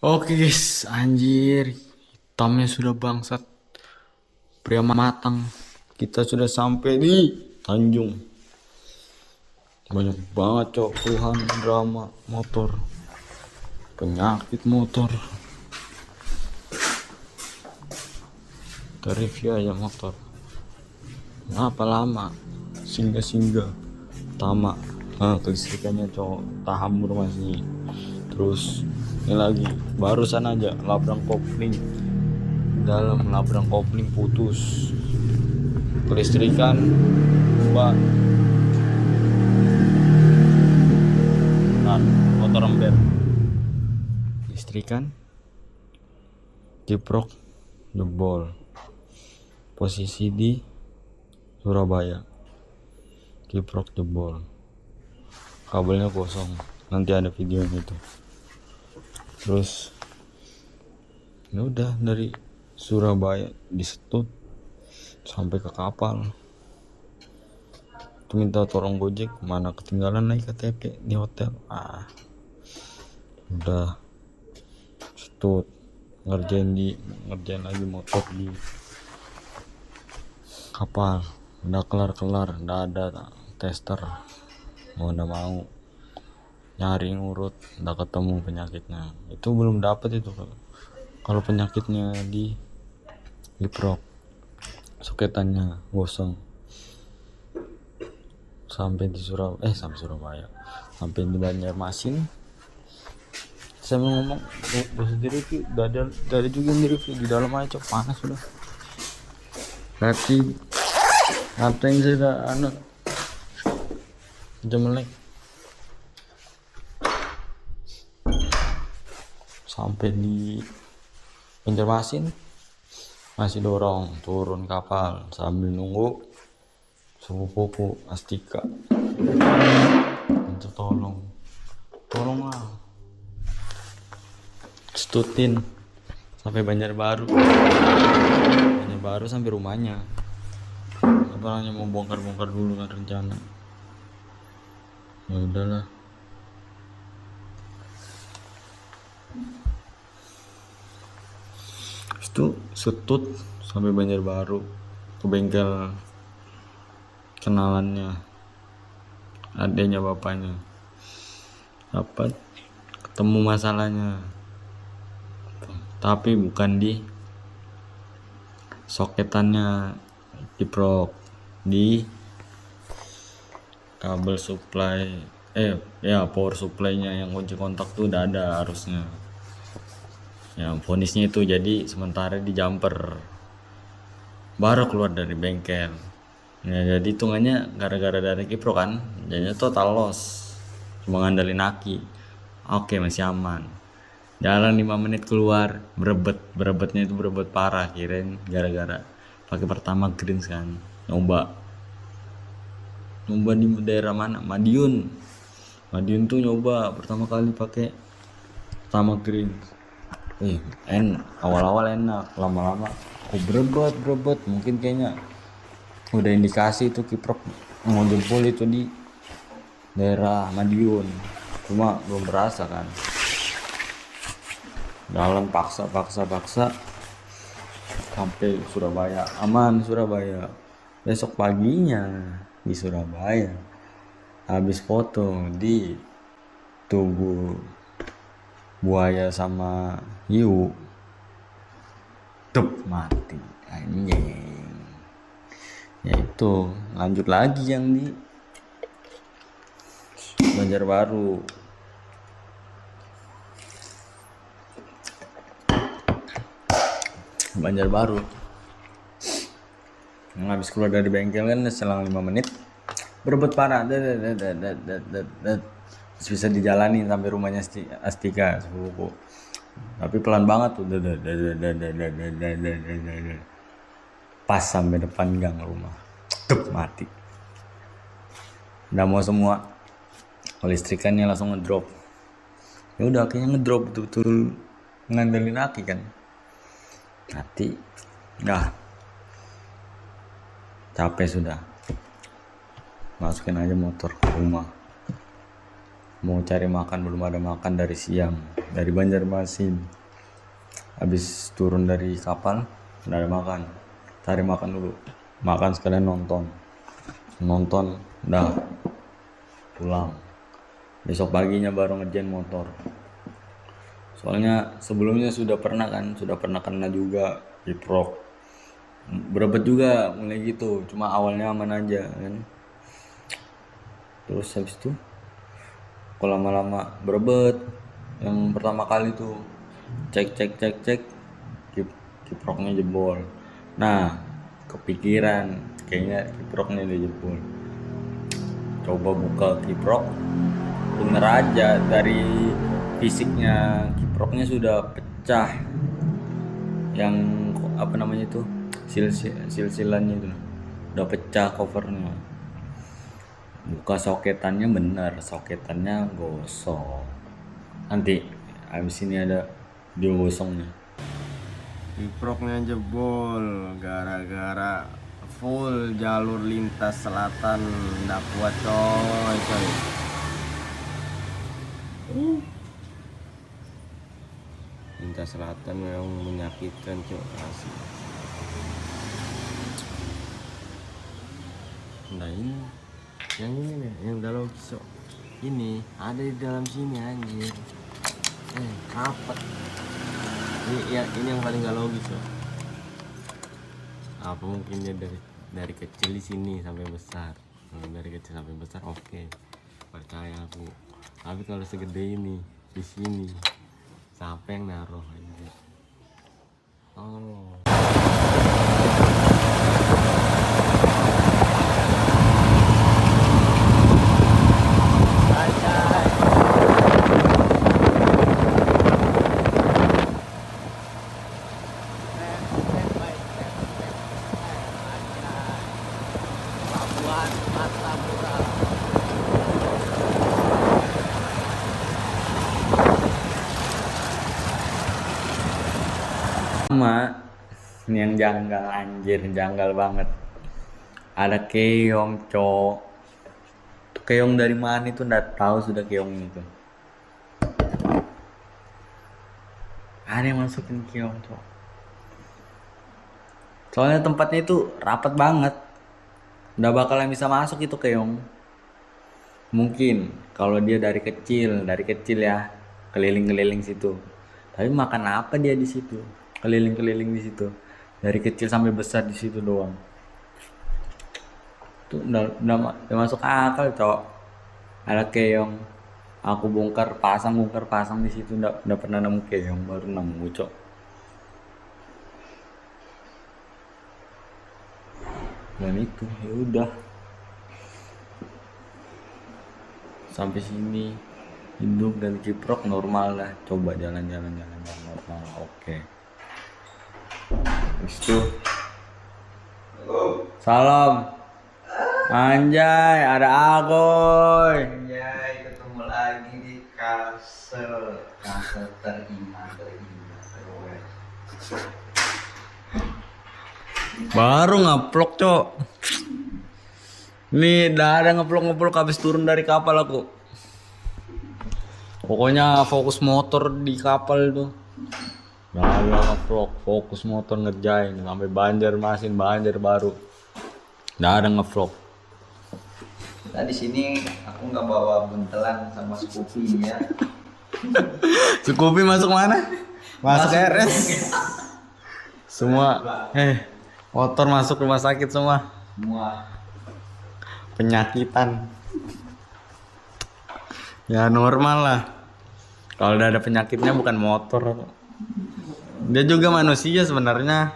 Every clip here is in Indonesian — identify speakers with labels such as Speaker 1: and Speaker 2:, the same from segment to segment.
Speaker 1: Oke guys, anjir, hitamnya sudah bangsat, pria matang. Kita sudah sampai di Tanjung. Banyak banget cok, keluhan drama motor, penyakit motor. Kita review aja motor. Kenapa lama? Singgah-singgah. Tama. Kelistrikannya cok, tahamur masih. Terus ini lagi, barusan aja labrang kopling. Dalam labrang kopling putus. Kelistrikan mbak. Nah, motor ember. Listrikan kiprok jebol. Posisi di Surabaya. Kiprok jebol. Kabelnya kosong. Nanti ada videonya itu. Terus ya udah dari Surabaya disetut sampai ke kapal. Tuh minta tolong Gojek, mana ketinggalan naik KTP di hotel. Udah setut ngerjain lagi motor di kapal. Udah kelar, udah ada tester. Udah mau nyari ngurut, udah ketemu penyakitnya. Itu belum dapet itu kalau penyakitnya di Giprok, soketannya gosong. Sampai di Surabaya, sampai di Banjarmasin. Saya mau ngomong bahasa diri itu udah ada juga yang di review di dalam aja, panas sudah. Berarti ngapain saya udah jemelek. Sampai di Banjarmasin masih dorong turun kapal sambil nunggu sepupu Astika. Minta tolonglah stutin sampai Banjarbaru sampai rumahnya. Apalagi mau bongkar dulu kan rencana. Ya udahlah. Itu setut sampai Banjarbaru ke bengkel kenalannya, adanya bapaknya. Dapat ketemu masalahnya, tapi bukan di soketannya Giprok, di kabel supply power supply-nya yang kunci kontak tuh udah ada harusnya. Ya, fonisnya itu jadi sementara di jumper baru keluar dari bengkel. Ya, jadi hitungannya gara-gara dari Kipro kan, jadinya total loss. Cuma ngandalin aki. Oke, masih aman. Jalan 5 menit keluar, berebetnya itu berebet parah, kirain gara-gara pakai pertama greens kan. Nyoba di daerah mana? Madiun tuh nyoba pertama kali pakai pertama greens. Awal-awal enak, lama-lama aku berebet mungkin kayaknya udah indikasi itu Kiprok mau jempol itu di daerah Madiun, cuma belum berasa kan. Jalan paksa sampai Surabaya, aman Surabaya. Besok paginya di Surabaya habis foto di Tugu Buaya sama hiu, mati anjing. Ya itu lanjut lagi yang di Banjarbaru. Yang habis keluar dari bengkel kan selang 5 menit berebut parah, bisa dijalani sampai rumahnya Astika sepupu. Tapi pelan banget tuh, pas sampai depan gang rumah, mati. Udah mau semua, listrikannya langsung ngedrop. Ya udah akhirnya ngedrop betul ngandelin aki kan. Mati, capek sudah. Masukin aja motor ke rumah. mau cari makan, belum ada makan dari siang, dari Banjarmasin. Habis turun dari kapal nggak ada makan, cari makan dulu, makan sekalian nonton udah pulang. Besok paginya baru ngerjain motor, soalnya sebelumnya sudah pernah kena juga kiprok, berebet juga mulai gitu, cuma awalnya aman aja kan. Terus habis itu kok lama-lama berebet, yang pertama kali tuh cek kiproknya jebol. Nah kepikiran kayaknya kiproknya udah jebol, coba buka kiprok, bener aja dari fisiknya kiproknya sudah pecah, yang apa namanya itu silsilannya itu udah pecah covernya. Buka soketannya, bener soketannya gosong, nanti habis ini ada dia gosongnya.
Speaker 2: Kiproknya jebol gara-gara full jalur lintas selatan, nggak kuat coy. Lintas selatan memang menyakitkan coy, asli. Nah ini, yang ini nih, yang udah logis so. Ini ada di dalam sini anjir. Rapat. Ini yang paling gak logis so. Apa mungkin dia dari kecil di sini sampai besar. Kalau dari kecil sampai besar oke, percaya aku. Tapi kalau segede ini di sini, siapa yang naruh anjir? Oh.
Speaker 1: Sama ini yang janggal, anjir janggal banget. Ada keong cok, tuh keong dari mana itu nggak tahu, sudah keong itu ada yang masukin keong cok, soalnya tempatnya itu rapat banget, nggak bakalan bisa masuk itu keong. Mungkin kalau dia dari kecil ya keliling situ, tapi makan apa dia di situ, keliling di situ dari kecil sampai besar di situ doang. Tuh udah masuk akal cok, ada keong. Aku bongkar pasang di situ, udah pernah nemu keong, baru nemu cok. Dan itu ya udah sampai sini hidup dan kiprok normal lah, coba jalan-jalan normal oke. Habis itu salam anjay, ada Agoy.
Speaker 3: Anjay, ketemu lagi di kasel terindah.
Speaker 1: Baru ngevlog cok, nih udah ada ngevlog habis turun dari kapal aku. Pokoknya fokus motor di kapal tuh, udah ada ngevlog, fokus motor ngerjain sampai Banjarmasin, Banjar baru udah ada ngevlog.
Speaker 3: Nah di sini aku nggak bawa buntelan sama Scoopy ya.
Speaker 1: Scoopy masuk mana? Masuk RS. Semua motor masuk rumah sakit semua. Penyakitan. Ya normal lah. Kalau udah ada penyakitnya bukan motor. Dia juga manusia sebenarnya.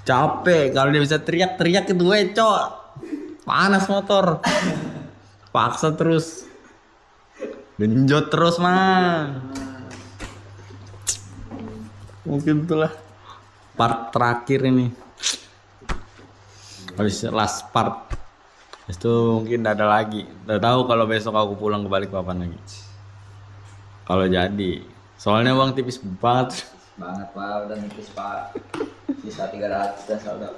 Speaker 1: Capek kalau dia bisa teriak itu cok. Panas motor. Paksa terus. Genjot terus man. Mungkin itulah part terakhir ini. Habis last part. Habis itu mungkin ada lagi. Udah tahu kalau besok aku pulang ke Balikpapan lagi. Kalau jadi. Soalnya uang tipis banget.
Speaker 3: Banget pak, udah nipis pak. Sisa 300 dan saldo.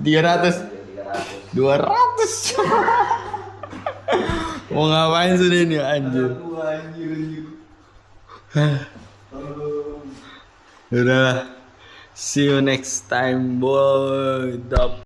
Speaker 1: 300. 200. Mau ngapain sudah ini anjir? Udahlah. See you next time boy. Dap.